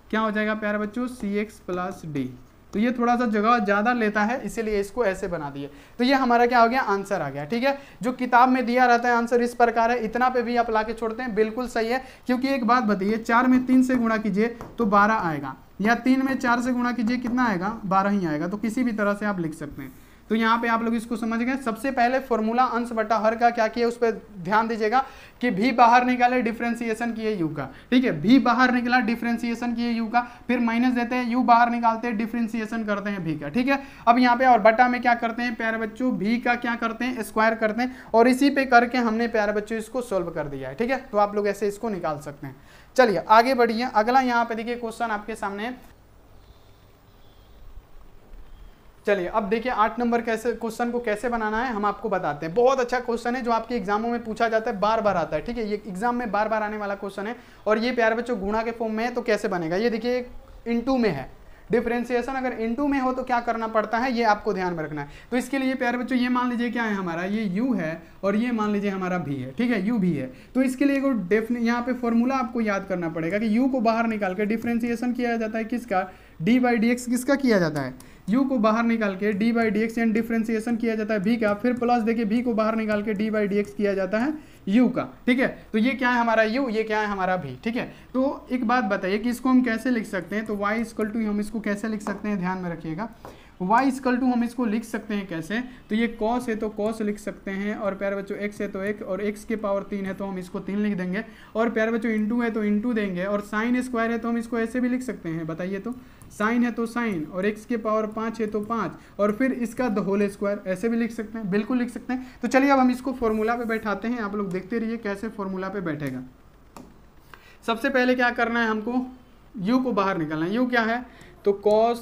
क्या हो जाएगा प्यारे बच्चों सी एक्स प्लस डी। तो ये थोड़ा सा जगह ज़्यादा लेता है, इसीलिए इसको ऐसे बना दिए। तो ये हमारा क्या हो गया, आंसर आ गया, ठीक है। जो किताब में दिया रहता है आंसर इस प्रकार है, इतना पे भी आप ला के छोड़ते हैं, बिल्कुल सही है। क्योंकि एक बात बताइए, 4 में 3 से गुणा कीजिए तो 12 आएगा, या 3 में 4 से गुणा कीजिए कितना आएगा, 12 ही आएगा। तो किसी भी तरह से आप लिख सकते हैं। तो यहाँ पे आप लोग इसको समझ गए। सबसे पहले फॉर्मूला अंश बटा हर का क्या किया, उस पर ध्यान दीजिएगा कि भी बाहर निकाले डिफरेंशिएशन किए यू का, ठीक है। भी बाहर निकला डिफरेंशिएशन किए यू का, फिर माइनस देते हैं, यू बाहर निकालते हैं डिफरेंशिएशन करते हैं भी का, ठीक है। अब यहाँ पे और बटा में क्या करते हैं प्यारे बच्चों, भी का क्या करते हैं स्क्वायर करते हैं, और इसी पे करके हमने प्यारे बच्चों इसको सोल्व कर दिया है, ठीक है। तो आप लोग ऐसे इसको निकाल सकते हैं। चलिए आगे बढ़िए, अगला यहाँ पे देखिए क्वेश्चन आपके सामने है। चलिए अब देखिए 8 नंबर कैसे क्वेश्चन को कैसे बनाना है हम आपको बताते हैं। बहुत अच्छा क्वेश्चन है जो आपके एग्जामों में पूछा जाता है, बार बार आता है, ठीक है। ये एग्जाम में बार बार आने वाला क्वेश्चन है, और ये प्यारे बच्चों गुणा के फॉर्म में है। तो कैसे बनेगा, ये देखिए इनटू में है डिफरेंशिएशन, अगर इनटू में हो तो क्या करना पड़ता है, ये आपको ध्यान में रखना है। तो इसके लिए प्यारे बच्चों ये मान लीजिए क्या है हमारा, ये u है, और ये मान लीजिए हमारा v है, ठीक है, u भी है। तो इसके लिए यहाँ पे फॉर्मूला आपको याद करना पड़ेगा कि u को बाहर निकाल के डिफरेंशिएशन किया जाता है किसका, d/dx किसका किया जाता है, u को बाहर निकाल के d/dx एंड डिफरेंशिएशन किया जाता है v का, फिर प्लस देखिए v को बाहर निकाल के d/dx किया जाता है u का, ठीक है। तो ये क्या है हमारा u, ये क्या है हमारा v, ठीक है। तो एक बात बताइए कि इसको हम कैसे लिख सकते हैं। तो y इक्वल टू हम इसको कैसे लिख सकते हैं, ध्यान में रखिएगा। y इक्वल टू हम इसको लिख सकते हैं कैसे, तो ये cos है तो cos लिख सकते हैं, और प्यारे बच्चों x है तो x, और x के पावर 3 है तो हम इसको 3 लिख देंगे, और प्यारे बच्चों इंटू है तो इंटू देंगे, और साइन स्क्वायर है तो हम इसको ऐसे भी लिख सकते हैं, बताइए। तो साइन है तो साइन, और x के पावर 5 है तो 5, और फिर इसका द होल स्क्वायर ऐसे भी लिख सकते हैं, बिल्कुल लिख सकते हैं। तो चलिए अब हम इसको फॉर्मूला पे बैठाते हैं, आप लोग देखते रहिए कैसे फॉर्मूला पे बैठेगा। सबसे पहले क्या करना है हमको, u को बाहर निकालना है। u क्या है, तो cos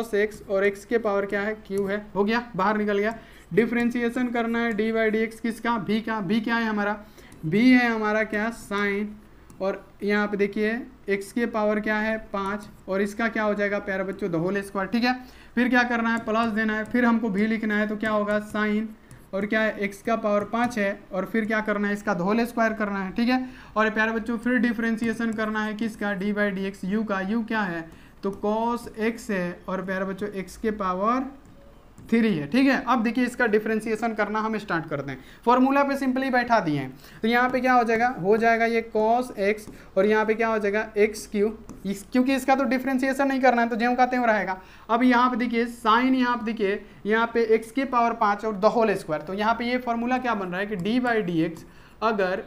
x और x के पावर क्या है q है, हो गया बाहर निकल गया। डिफरेंशिएशन करना है d/dx किसका, v का, v क्या है हमारा, v है हमारा क्या साइन, और यहाँ पे देखिए x के पावर क्या है 5, और इसका क्या हो जाएगा प्यारे बच्चों द होल स्क्वायर, ठीक है। फिर क्या करना है प्लस देना है, फिर हमको v लिखना है, तो क्या होगा साइन, और क्या है x का पावर 5 है, और फिर क्या करना है इसका द होल स्क्वायर करना है, ठीक है। और प्यारे बच्चों फिर डिफरेंशिएशन करना है किसका, d/dx u का, u क्या है तो cos x है, और प्यारे बच्चों x के पावर 3 है, ठीक है। अब देखिए इसका डिफरेंशिएशन करना हम स्टार्ट करते हैं, फॉर्मूला पे सिंपली बैठा दिए हैं। तो यहाँ पे क्या हो जाएगा ये cos x, और यहाँ पे क्या हो जाएगा x3, क्योंकि इसका तो डिफरेंशिएशन नहीं करना है तो ज्यों का त्यों रहेगा। अब यहाँ पे देखिए साइन, यहाँ पे देखिए यहाँ पे x के पावर 5 और द होल स्क्वायर। तो यहाँ पे ये फॉर्मूला क्या बन रहा है कि d/dx अगर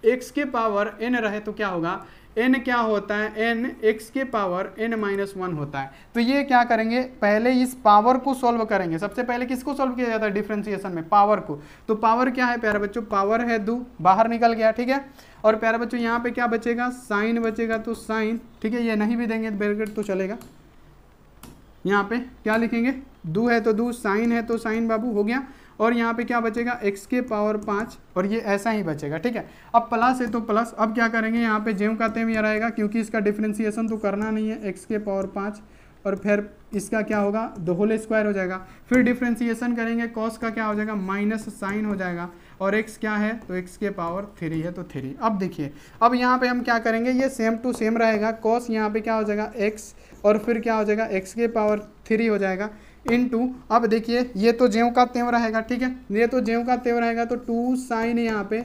x के पावर n रहे तो क्या होगा, n क्या होता है, n x के पावर n-1 होता है। तो ये क्या करेंगे, पहले इस पावर को सॉल्व करेंगे। सबसे पहले किसको सॉल्व किया जाता है डिफरेंशिएशन में, पावर को। तो पावर क्या है प्यारे बच्चों, पावर है 2, बाहर निकल गया, ठीक है। और प्यारे बच्चों यहाँ पे क्या बचेगा, साइन बचेगा, तो साइन, ठीक है। ये नहीं भी देंगे ब्रैकेट तो चलेगा। यहाँ पे क्या लिखेंगे, 2 है तो 2, साइन है तो साइन बाबू, हो गया। और यहाँ पे क्या बचेगा x के पावर 5, और ये ऐसा ही बचेगा, ठीक है। अब प्लस है तो प्लस, अब क्या करेंगे यहाँ पे ज्यों का त्यों ये रहेगा, क्योंकि इसका डिफरेंशिएशन तो करना नहीं है, x के पावर 5, और फिर इसका क्या होगा द होल स्क्वायर हो जाएगा। फिर डिफरेंशिएशन करेंगे, cos का क्या हो जाएगा माइनस साइन हो जाएगा, और x क्या है तो x के पावर 3 है तो 3। अब देखिए अब यहाँ पे हम क्या करेंगे, ये सेम टू सेम रहेगा, cos यहाँ पे क्या हो जाएगा x, और फिर क्या हो जाएगा x के पावर 3 हो जाएगा इनटू, अब देखिए ये तो ज्यों का त्यों रहेगा, ठीक है। ये तो ज्यों का त्यों रहेगा, तो 2 साइन यहाँ पे,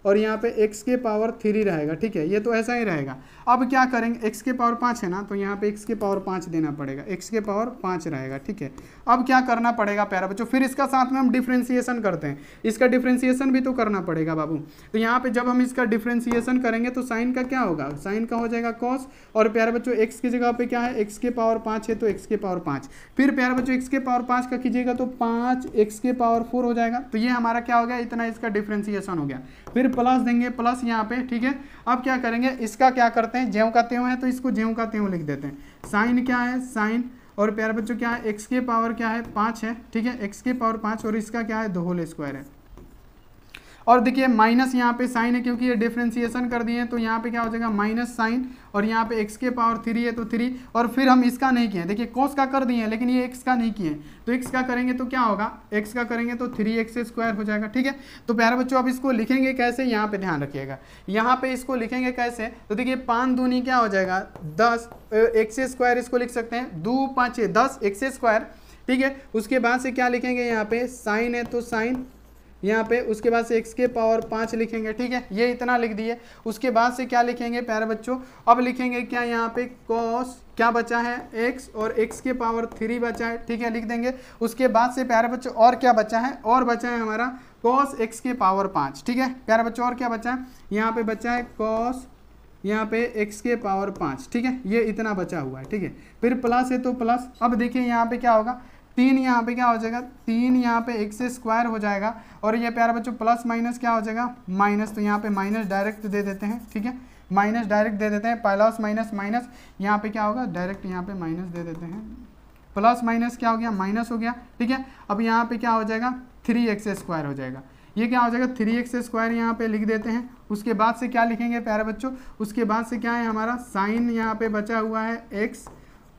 और यहाँ पे x के पावर 3 रहेगा, ठीक है। ये तो ऐसा ही रहेगा। अब क्या करेंगे, x के पावर 5 है ना, तो यहाँ पे x के पावर 5 देना पड़ेगा, x के पावर 5 रहेगा, ठीक है। अब क्या करना पड़ेगा प्यारा बच्चों, फिर इसका साथ में हम डिफरेंशिएशन करते हैं, इसका डिफरेंशिएशन भी तो करना पड़ेगा बाबू। तो यहाँ पे जब हम इसका डिफरेंशिएशन करेंगे तो साइन का क्या होगा, साइन का हो जाएगा cos, और प्यारे बच्चों x की जगह पे क्या है, x के पावर 5 है तो x के पावर 5, फिर प्यारे बच्चों x के पावर 5 का कीजिएगा तो 5 x के पावर 4 हो जाएगा। तो ये हमारा क्या हो गया, इतना इसका डिफरेंशिएशन हो गया। फिर प्लस देंगे, प्लस यहाँ पे, ठीक है। अब क्या करेंगे, इसका क्या करते हैं, ज्यों का त्यों है तो इसको ज्यों का त्यों लिख देते हैं। साइन क्या है साइन, और प्यारे बच्चों क्या है, x के पावर क्या है 5 है, ठीक है, x के पावर 5 और इसका क्या है 2 होल स्क्वायर है। और देखिए माइनस यहाँ पे साइन है क्योंकि ये डिफ्रेंसिएशन कर दिए हैं, तो यहाँ पे क्या हो जाएगा माइनस साइन, और यहाँ पे x के पावर 3 है तो 3, और फिर हम इसका नहीं किए, देखिए cos का कर दिए हैं लेकिन ये x का नहीं किए, तो x का करेंगे तो क्या होगा, x का करेंगे तो 3x² हो जाएगा, ठीक है। तो प्यारे बच्चों अब इसको लिखेंगे कैसे, यहाँ पे ध्यान रखिएगा, यहाँ पे इसको लिखेंगे कैसे, तो देखिए 5 दूनी क्या हो जाएगा 10, x² इसको लिख सकते हैं 2 5 10 x², ठीक है। उसके बाद से क्या लिखेंगे, यहाँ पे साइन है तो साइन, यहाँ पे उसके बाद से x के पावर 5 लिखेंगे, ठीक है, ये इतना लिख दिए। उसके बाद से क्या लिखेंगे प्यारे बच्चों, अब लिखेंगे क्या, यहाँ पे cos क्या बचा है x, और x के पावर 3 बचा है, ठीक है, लिख देंगे। उसके बाद से प्यारे बच्चों और क्या बचा है, और बचा है हमारा cos x के पावर 5, ठीक है प्यारे बच्चों, और क्या बचा है, यहाँ पे बचा है cos यहाँ पे x के पावर 5, ठीक है, ये इतना बचा हुआ है, ठीक है। फिर प्लस है तो प्लस, अब देखिए यहाँ पे क्या होगा 3, यहाँ पे क्या हो जाएगा 3, यहाँ पे x² हो जाएगा, और ये प्यारे बच्चों प्लस माइनस क्या हो जाएगा माइनस, तो यहाँ पे माइनस डायरेक्ट दे देते हैं, ठीक है, माइनस डायरेक्ट दे देते हैं, प्लस माइनस माइनस, यहाँ पे क्या होगा डायरेक्ट यहाँ पे माइनस दे देते हैं, प्लस माइनस क्या हो गया माइनस हो गया, ठीक है। अब यहाँ पे क्या हो जाएगा 3x² हो जाएगा, ये क्या हो जाएगा 3x² यहाँ पे लिख देते हैं। उसके बाद से क्या लिखेंगे प्यारे बच्चों, उसके बाद से क्या है हमारा साइन यहाँ पे बचा हुआ है x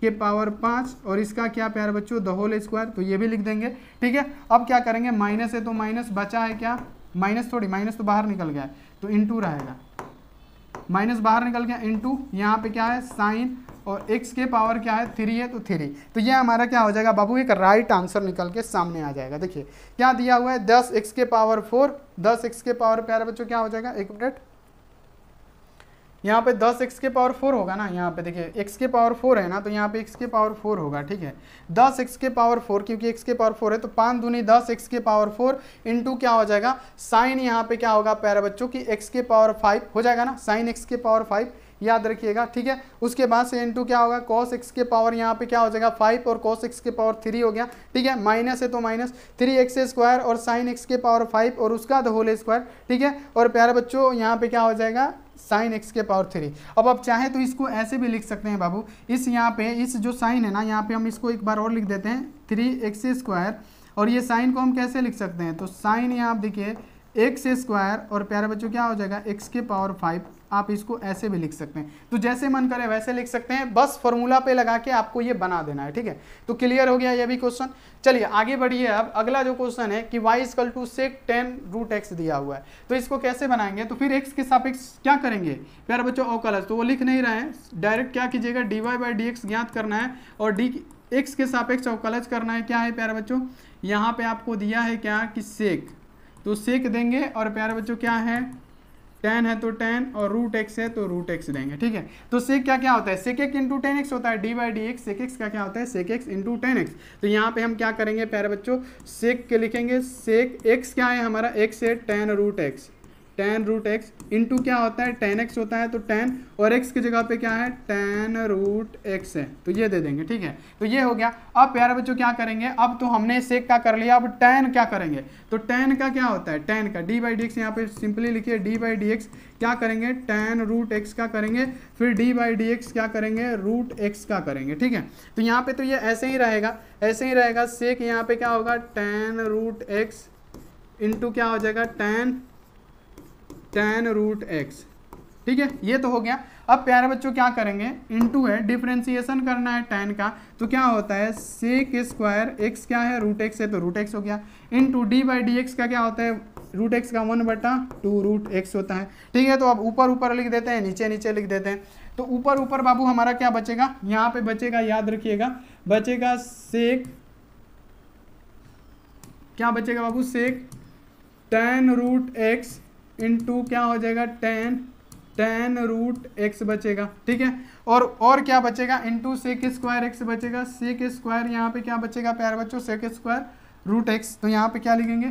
के पावर 5, और इसका क्या प्यारे बच्चों 2 होल स्क्वायर, तो ये भी लिख देंगे, ठीक है। अब क्या करेंगे, माइनस है तो माइनस बचा है क्या, माइनस थोड़ी, माइनस तो बाहर निकल गया है तो इंटू रहेगा, माइनस बाहर निकल गया इंटू, यहाँ पे क्या है साइन, और x के पावर क्या है 3 है तो 3, तो ये हमारा क्या हो जाएगा बाबू, एक राइट आंसर निकल के सामने आ जाएगा। देखिए क्या दिया हुआ है 10x के पावर 4, 10x के पावर प्यारे बच्चों क्या हो जाएगा, एक मिनट, यहाँ पे 10x के पावर 4 होगा ना, यहाँ पे देखिए x के पावर 4 है ना, तो यहाँ पे x के पावर 4 होगा, ठीक है, 10x के पावर 4, क्योंकि x के पावर 4 है तो 5 दूनी 10x के पावर 4 इंटू क्या हो जाएगा साइन, यहाँ पे क्या होगा प्यारे बच्चों की x के पावर 5 हो जाएगा ना, साइन x के पावर 5 याद रखिएगा, ठीक है। उसके बाद से इंटू क्या होगा cos x के पावर यहाँ पे क्या हो जाएगा 5, और cos x के पावर 3 हो गया, ठीक है, माइनस है तो माइनस 3x² और साइन x के पावर 5 और उसका 2 होल स्क्वायर, ठीक है। और प्यारे बच्चों यहाँ पे क्या हो जाएगा साइन x के पावर 3। अब आप चाहे तो इसको ऐसे भी लिख सकते हैं बाबू, इस यहाँ पे इस जो साइन है ना, यहाँ पे हम इसको एक बार और लिख देते हैं 3x², और ये साइन को हम कैसे लिख सकते हैं, तो साइन यहाँ आप देखिए x² और प्यारे बच्चों क्या हो जाएगा x के पावर 5, आप इसको ऐसे भी लिख सकते हैं, तो जैसे मन करे वैसे लिख सकते हैं, बस फॉर्मूला पे लगा के आपको ये बना देना है, ठीक है। तो क्लियर हो गया ये भी क्वेश्चन। चलिए आगे बढ़िए, अब अगला जो क्वेश्चन है कि y = sec 10√x दिया हुआ है, तो इसको कैसे बनाएंगे, तो फिर x के सापेक्ष क्या करेंगे प्यारे बच्चों अवकलज, तो वो लिख नहीं रहे हैं, डायरेक्ट क्या कीजिएगा dy/dx ज्ञात करना है, और x के सापेक्ष अवकलज करना है, क्या है प्यारे बच्चों यहाँ पे आपको दिया है क्या कि सेक, तो सेक देंगे, और प्यारे बच्चों क्या है tan है तो tan, और √x है तो √x देंगे, ठीक है। तो सेक क्या क्या होता है, sec x इंटू 10x होता है, dy/dx sec x का क्या होता है sec x इंटू 10x, तो यहाँ पे हम क्या करेंगे प्यारे बच्चों सेक के लिखेंगे, सेक x क्या है हमारा x है tan√x इंटू क्या होता है tan x होता है, तो tan, और x की जगह पे क्या है tan√x है, तो ये दे देंगे, ठीक है। तो ये हो गया। अब प्यारे बच्चों क्या करेंगे, अब तो हमने सेक का कर लिया, अब tan क्या करेंगे, तो tan का क्या होता है, tan का dy/dx यहाँ पे सिंपली लिखिए dy/dx क्या करेंगे tan√x का करेंगे, फिर dy/dx क्या करेंगे √x का करेंगे, ठीक है। तो यहाँ पे तो ये ऐसे ही रहेगा, ऐसे ही रहेगा, सेक यहाँ पे क्या होगा tan√x इंटू क्या हो जाएगा tan√x, ठीक है, ये तो हो गया। अब प्यारे बच्चों क्या करेंगे, इंटू है, डिफ्रेंसिएशन करना है tan का, तो क्या होता है sec² x क्या है √x है तो √x हो गया, इंटू dy/dx का क्या होता है √x का 1/2 √x होता है, ठीक है। तो अब ऊपर ऊपर लिख देते हैं, नीचे नीचे लिख देते हैं, तो ऊपर ऊपर बाबू हमारा क्या बचेगा, यहाँ पे बचेगा, याद रखिएगा बचेगा सेक, क्या बचेगा बाबू सेक tan√x इंटू क्या हो जाएगा tan√x बचेगा, ठीक है। और क्या बचेगा इंटू sec² x बचेगा, sec² यहाँ पे क्या बचेगा प्यारे बच्चों sec² √x, तो यहाँ पे क्या लिखेंगे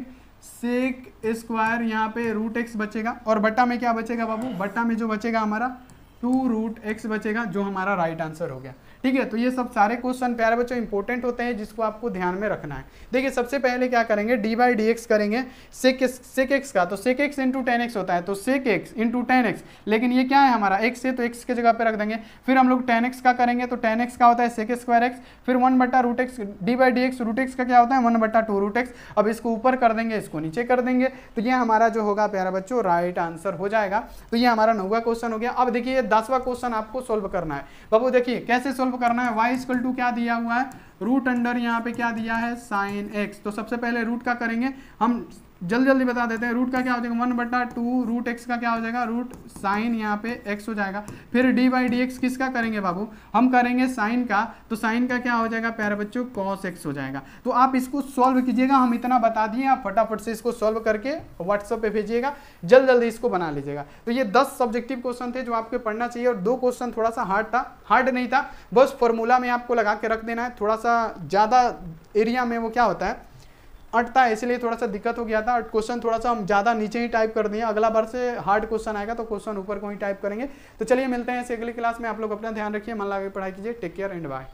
sec² यहाँ पे √x बचेगा, और बट्टा में क्या बचेगा बाबू, बट्टा में जो बचेगा हमारा 2√x बचेगा, जो हमारा राइट आंसर हो गया। ठीक है, तो ये सब सारे क्वेश्चन प्यारे बच्चों इंपॉर्टेंट होते हैं जिसको आपको ध्यान में रखना है। देखिए सबसे पहले क्या करेंगे, dy/dx करेंगे sec x का, तो sec x इंटू 10x होता है, तो sec x इंटू 10x, लेकिन ये क्या है हमारा x है तो x के जगह पे रख देंगे। फिर हम लोग 10x का करेंगे, तो 10x का होता है sec²x, फिर 1/√x, dy/dx √x का क्या होता है 1/2√x। अब इसको ऊपर कर देंगे, इसको नीचे कर देंगे, तो ये हमारा जो होगा प्यारा बच्चों राइट आंसर हो जाएगा। तो ये हमारा 9वां क्वेश्चन हो गया। अब देखिए 10वां क्वेश्चन आपको सोल्व करना है। बाबू देखिए कैसे सोल्व करना है, y इक्वल टू क्या दिया हुआ है, रूट अंडर यहाँ पे क्या दिया है sin x। तो सबसे पहले रूट का करेंगे, हम जल्दी बता देते हैं। रूट का क्या हो जाएगा 1/2√x का क्या हो जाएगा रूट साइन यहाँ पे x हो जाएगा। फिर dy/dx किसका करेंगे बाबू, हम करेंगे साइन का, तो साइन का क्या हो जाएगा प्यारे बच्चों cos x हो जाएगा। तो आप इसको सॉल्व कीजिएगा, हम इतना बता दिए, आप फटाफट से इसको सॉल्व करके व्हाट्सएप पे भेजिएगा, जल्दी इसको बना लीजिएगा। तो ये 10 सब्जेक्टिव क्वेश्चन थे जो आपको पढ़ना चाहिए, और 2 क्वेश्चन थोड़ा सा हार्ड नहीं था, बस फॉर्मूला में आपको लगा के रख देना है। थोड़ा सा ज़्यादा एरिया में वो क्या होता है अटता है, इसलिए थोड़ा सा दिक्कत हो गया था। क्वेश्चन थोड़ा सा हम ज़्यादा नीचे ही टाइप कर दिए, अगला बार से हार्ड क्वेश्चन आएगा तो क्वेश्चन ऊपर को ही टाइप करेंगे। तो चलिए मिलते हैं अगली क्लास में, आप लोग अपना ध्यान रखिए, मन लगा के पढ़ाई कीजिए, टेक केयर एंड बाय।